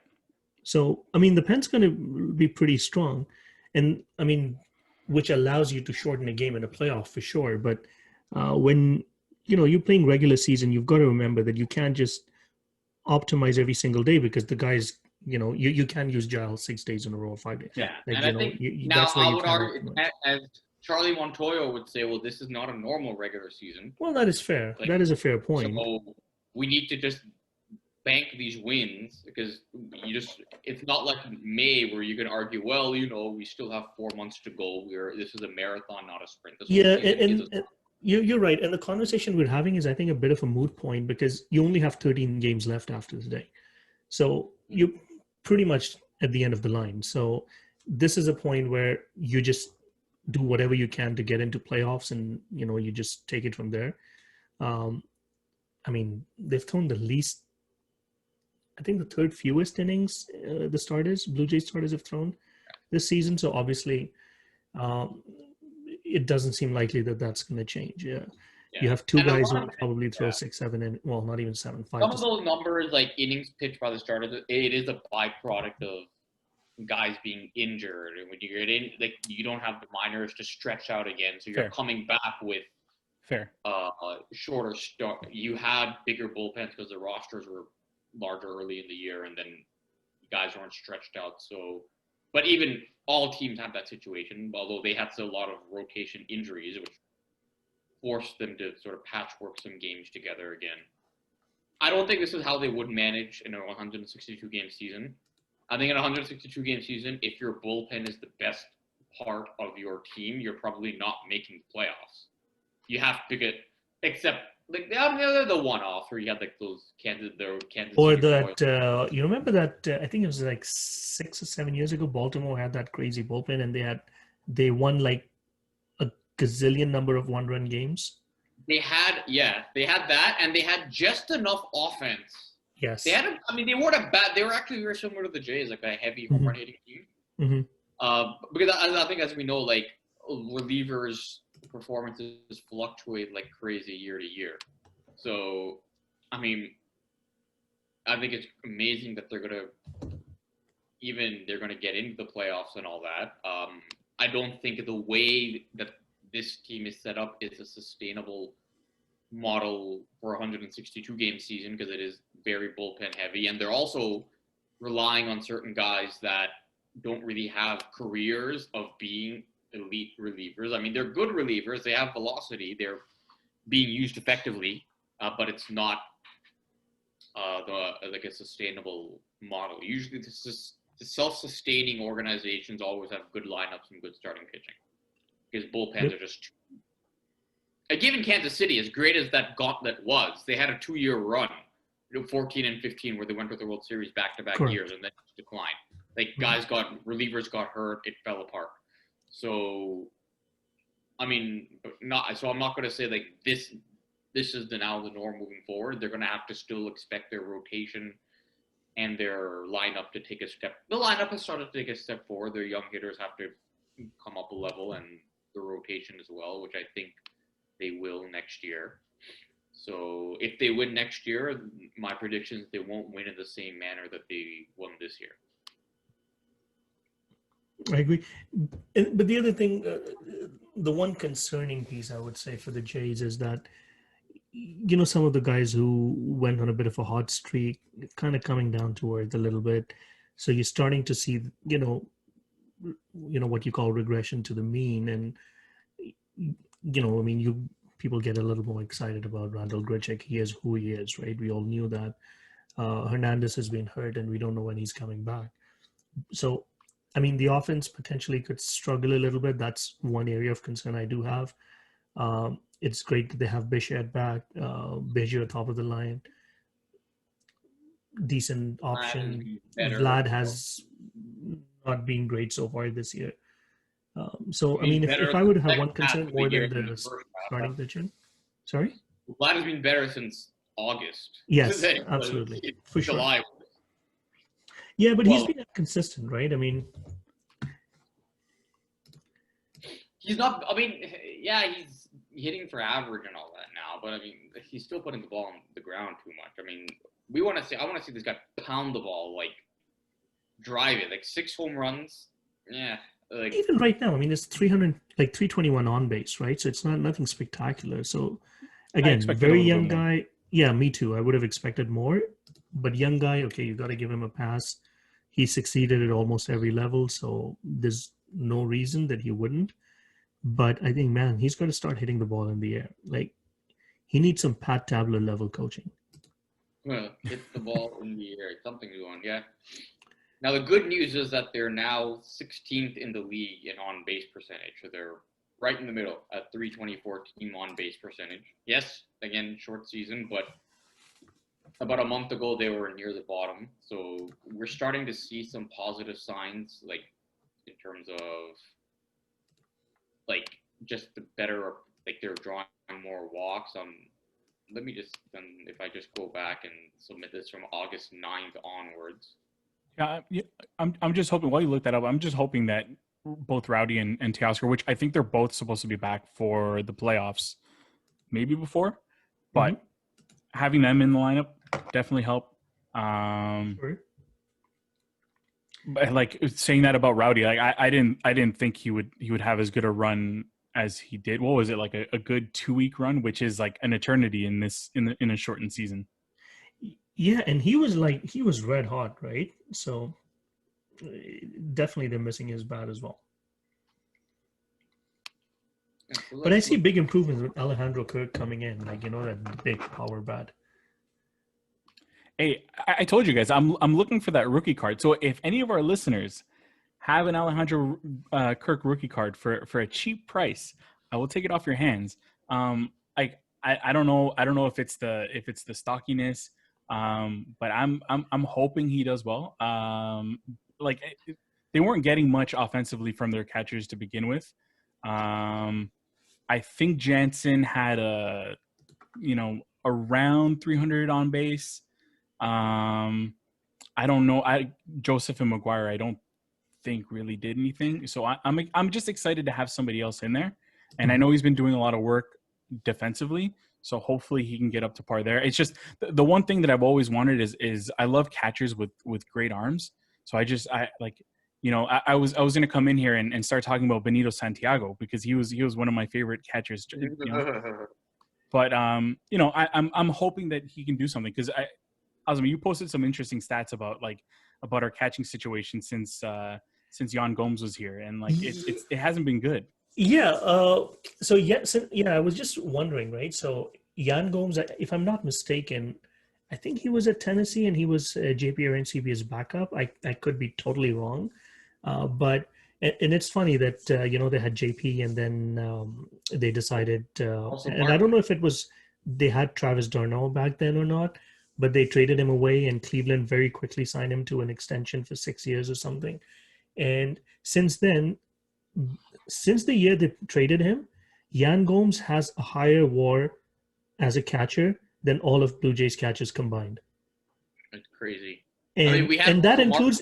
So, I mean, the pen's going to be pretty strong. And, I mean, which allows you to shorten a game in a playoff for sure. But when, you're playing regular season, you've got to remember that you can't just optimize every single day, because the guys, you can use Giles 6 days in a row or 5 days. Yeah. Like, and I think now that's where I you would can argue, optimize. as Charlie Montoyo would say, well, this is not a normal regular season. Well, that is fair. Like, that is a fair point. So we need to just bank these wins, because it's not like May where you can argue, well, we still have 4 months to go. This is a marathon, not a sprint. Yeah, and you're right. And the conversation we're having is, I think, a bit of a moot point, because you only have 13 games left after today. So you're pretty much at the end of the line. So this is a point where you just do whatever you can to get into playoffs, and, you just take it from there. I mean, they've thrown the least, I think the third fewest innings the Blue Jays starters have thrown this season. So obviously, it doesn't seem likely that that's going to change. Yeah. You have two guys who will probably throw 6, 7, and not even 7, 5. Some of those numbers, like innings pitched by the starters, it is a byproduct of guys being injured, and when you get in, like, you don't have the minors to stretch out again, so you're coming back with shorter start. You had bigger bullpens because the rosters were larger early in the year, and then guys weren't stretched out. So, but even all teams have that situation, although they had a lot of rotation injuries, which forced them to sort of patchwork some games together again. I don't think this is how they would manage in a 162-game season. I think in a 162-game season, if your bullpen is the best part of your team, you're probably not making the playoffs. You have to get, except, like, they're the one-off where you had, like, those Kansas Or City that, you remember that, I think it was like 6 or 7 years ago, Baltimore had that crazy bullpen, and they won like a gazillion number of one-run games. They had that, and they had just enough offense. Yes. They weren't a bad. They were actually very similar to the Jays, like a heavy home run hitting team. Mm-hmm. Because I think, as we know, like, relievers' performances fluctuate like crazy year to year. So, I mean, I think it's amazing that they're gonna get into the playoffs and all that. I don't think the way that this team is set up is a sustainable model for a 162-game season, because it is very bullpen heavy, and they're also relying on certain guys that don't really have careers of being elite relievers. I mean, they're good relievers. They have velocity. They're being used effectively, but it's not like a sustainable model. Usually, the self-sustaining organizations always have good lineups and good starting pitching, because bullpens are just. Given Kansas City, as great as that gauntlet was, they had a 2-year run, 14 and 15, where they went to the World Series back-to-back years and then declined. Like, relievers got hurt, it fell apart. So, I mean, I'm not going to say, like, this is now the norm moving forward. They're going to have to still expect their rotation and their lineup to take a step. The lineup has started to take a step forward. Their young hitters have to come up a level, and the rotation as well, which I think they will next year. So if they win next year, my prediction is they won't win in the same manner that they won this year. I agree. But the other thing, the one concerning piece I would say for the Jays is that, some of the guys who went on a bit of a hot streak, kind of coming down to earth a little bit. So you're starting to see, what you call regression to the mean. And, people get a little more excited about Randall Grichuk. He is who he is, right? We all knew that. Hernandez has been hurt, and we don't know when he's coming back. So, the offense potentially could struggle a little bit. That's one area of concern I do have. It's great that they have Bichette back, Biggio top of the line. decent option. better. Vlad has not been great so far this year. So, I He's mean, better if I the were to have second one half concern of more year than than the the first half. starting pitching, sorry? Vlad has been better since August. Yes, Today, absolutely, it's for sure. July. Yeah, but he's Well, been consistent, right? I mean, he's not. I mean, yeah, he's hitting for average and all that now, but I mean, he's still putting the ball on the ground too much. I mean, we want to see. I want to see this guy pound the ball, like drive it, like 6 home runs. Yeah, like even right now, I mean, it's 300, like 321 on base, right? So it's not nothing spectacular. So I again, expected a very little bit young more. guy. Yeah, me too. I would have expected more, but young guy. Okay, you got to give him a pass. He succeeded at almost every level, so there's no reason that he wouldn't. But I think, man, he's got to start hitting the ball in the air. Like he needs some Pat Tabler level coaching. hit the ball in the air. Something's going. Yeah. Now the good news is that they're now 16th in the league in on base percentage. So they're right in the middle at 324 team on base percentage. Yes, again, short season, but about a month ago they were near the bottom. So we're starting to see some positive signs, like in terms of like just the better, like they're drawing more walks. Let me just then if I just go back and submit this from August 9th onwards. Yeah, I'm just hoping, while you look that up, I'm just hoping that both Rowdy and Teoscar, which I think they're both supposed to be back for the playoffs, maybe before, but having them in the lineup definitely help. Sure. But like saying that about Rowdy, like I didn't think he would have as good a run as he did. What was it, like a good 2-week run, which is like an eternity in a shortened season. Yeah, and he was red hot, right? So definitely they're missing his bat as well. Yeah, so But I see big improvements with Alejandro Kirk coming in, like that big power bat. Hey, I told you guys I'm looking for that rookie card. So if any of our listeners have an Alejandro Kirk rookie card for a cheap price, I will take it off your hands. I don't know if it's the stockiness, but I'm hoping he does well. Like they weren't getting much offensively from their catchers to begin with. I think Jansen had around 300 on base. I don't know. Joseph and McGuire, I don't think really did anything. So I'm just excited to have somebody else in there. And I know he's been doing a lot of work defensively. So hopefully he can get up to par there. It's just the one thing that I've always wanted is I love catchers with great arms. So I was going to come in here and start talking about Benito Santiago because he was one of my favorite catchers. But I'm hoping that he can do something because Azam, you posted some interesting stats about our catching situation since Jan Gomes was here, and like it hasn't been good. Yeah. I was just wondering, right? So Jan Gomes, if I'm not mistaken, I think he was at Tennessee and he was JP RNCB's backup. I could be totally wrong, but it's funny that they had JP and then they decided, and I don't know if it was they had Travis Darnell back then or not, but they traded him away and Cleveland very quickly signed him to an extension for 6 years or something. And since then, since the year they traded him, Jan Gomes has a higher WAR as a catcher than all of Blue Jays catchers combined. That's crazy. And that includes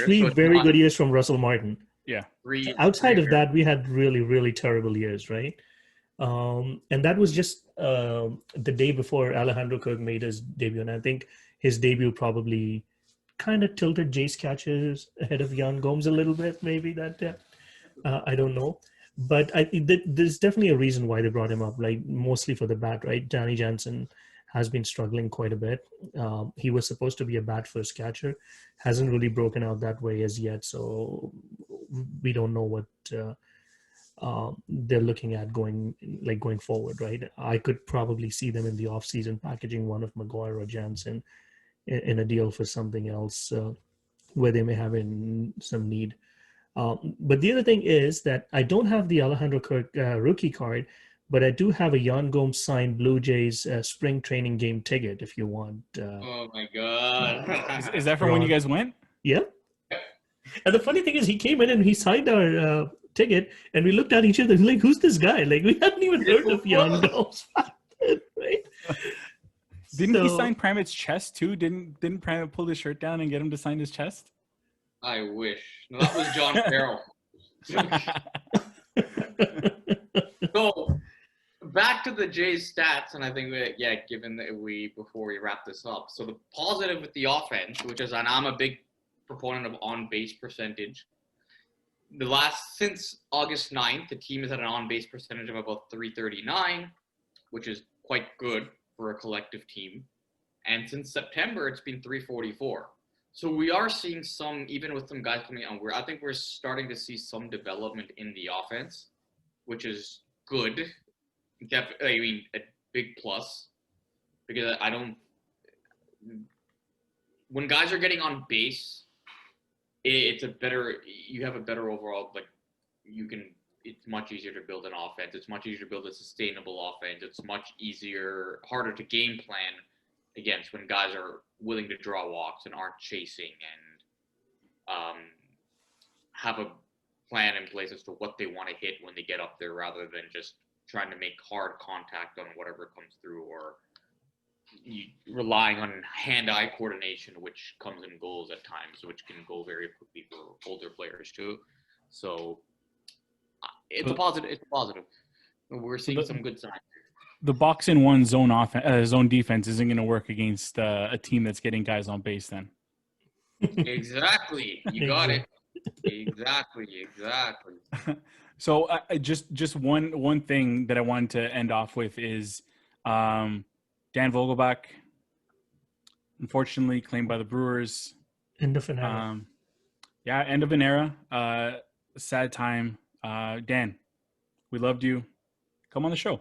three very good years from Russell Martin. Yeah. Outside of that, we had really, really terrible years, right? And that was just the day before Alejandro Kirk made his debut. And I think his debut probably kind of tilted Jays catchers ahead of Jan Gomes a little bit, maybe that. I don't know. But there's definitely a reason why they brought him up, like mostly for the bat, right? Danny Jansen has been struggling quite a bit. He was supposed to be a bat-first catcher. Hasn't really broken out that way as yet. So we don't know what they're looking at going forward, right? I could probably see them in the offseason packaging one of McGuire or Jansen in a deal for something else where they may have some need. But the other thing is that I don't have the Alejandro Kirk rookie card, but I do have a Yan Gomes signed Blue Jays spring training game ticket if you want. Oh my god! Is that from when you guys went? Yeah. And the funny thing is, he came in and he signed our ticket, and we looked at each other like, "Who's this guy?" Like we hadn't even heard of Yan Gomes, right? Didn't he sign Primate's chest too? Didn't Primate pull his shirt down and get him to sign his chest? I wish. No, that was John Farrell. So back to the Jays stats, and I think given that before we wrap this up, so the positive with the offense, which is, and I'm a big proponent of on-base percentage. Since August 9th, the team is at an on-base percentage of about 339, which is quite good for a collective team. And since September, it's been 344. So we are seeing some, even with some guys coming on, I think we're starting to see some development in the offense, which is good. Definitely, I mean, a big plus, because when guys are getting on base, you have a better overall, it's much easier to build an offense. It's much easier to build a sustainable offense. It's much harder to game plan against when guys are willing to draw walks and aren't chasing and have a plan in place as to what they want to hit when they get up there, rather than just trying to make hard contact on whatever comes through, or relying on hand-eye coordination, which comes and goes at times, which can go very quickly for older players too. So it's a positive. It's a positive. We're seeing some good signs. The box in one zone defense isn't going to work against a team that's getting guys on base. Then exactly, you got it. Exactly. So just one thing that I wanted to end off with is Dan Vogelbach, unfortunately claimed by the Brewers. End of an era. End of an era. Sad time. Dan, we loved you. Come on the show.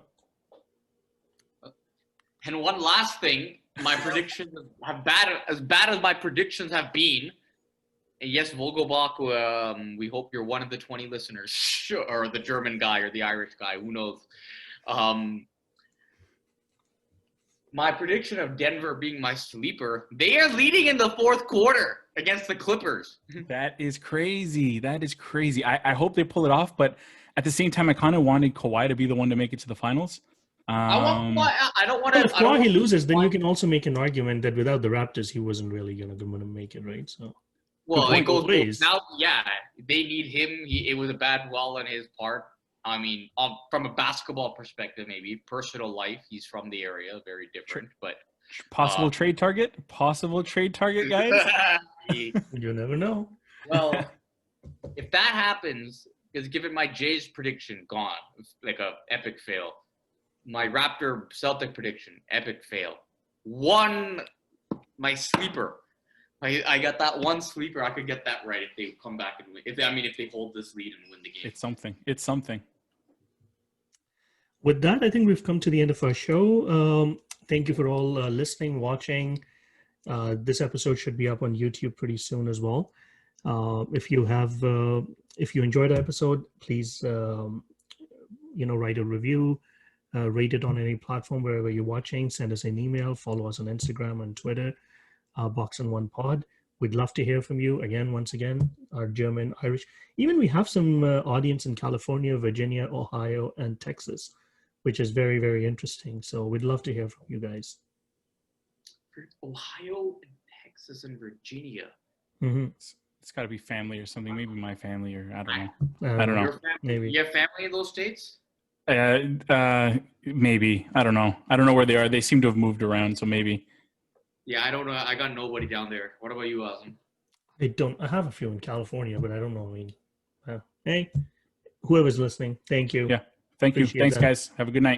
And one last thing, my predictions as bad as my predictions have been. And yes, Vogelbach, we hope you're one of the 20 listeners, or the German guy or the Irish guy, who knows. My prediction of Denver being my sleeper, they are leading in the fourth quarter against the Clippers. That is crazy. I hope they pull it off, but at the same time, I kind of wanted Kawhi to be the one to make it to the finals. I don't want to. If Kawhi loses, then you can also make an argument that without the Raptors, he wasn't really going to make it, right? So. Well, it goes ways. Now. Yeah, they need him. It was a bad wall on his part. I mean, from a basketball perspective, maybe personal life, he's from the area, very different. But possible trade target, guys. You never know. Well, if that happens, because given my Jays prediction, gone, like a epic fail. My Raptor Celtic prediction, epic fail. My sleeper. I got that one sleeper. I could get that right if they come back and win. If they hold this lead and win the game. It's something. With that, I think we've come to the end of our show. Thank you for all listening, watching. This episode should be up on YouTube pretty soon as well. If you enjoyed the episode, please write a review. Rate it on any platform wherever you're watching. Send us an email. Follow us on Instagram and Twitter. Box and One Pod. We'd love to hear from you once again, our German, Irish. Even we have some audience in California, Virginia, Ohio, and Texas, which is very, very interesting. So we'd love to hear from you guys. Ohio, and Texas, and Virginia. Mm-hmm. It's got to be family or something. Maybe my family, or I don't know. I don't know. Maybe you have family in those states? Maybe. I don't know. I don't know where they are. They seem to have moved around, so maybe. Yeah, I don't know. I got nobody down there. What about you, Azam? I have a few in California, but I don't know. Hey, whoever's listening, thank you. Yeah, thank you. Thanks, guys. Have a good night.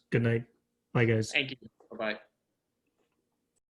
Good night. Bye, guys. Thank you. Bye-bye.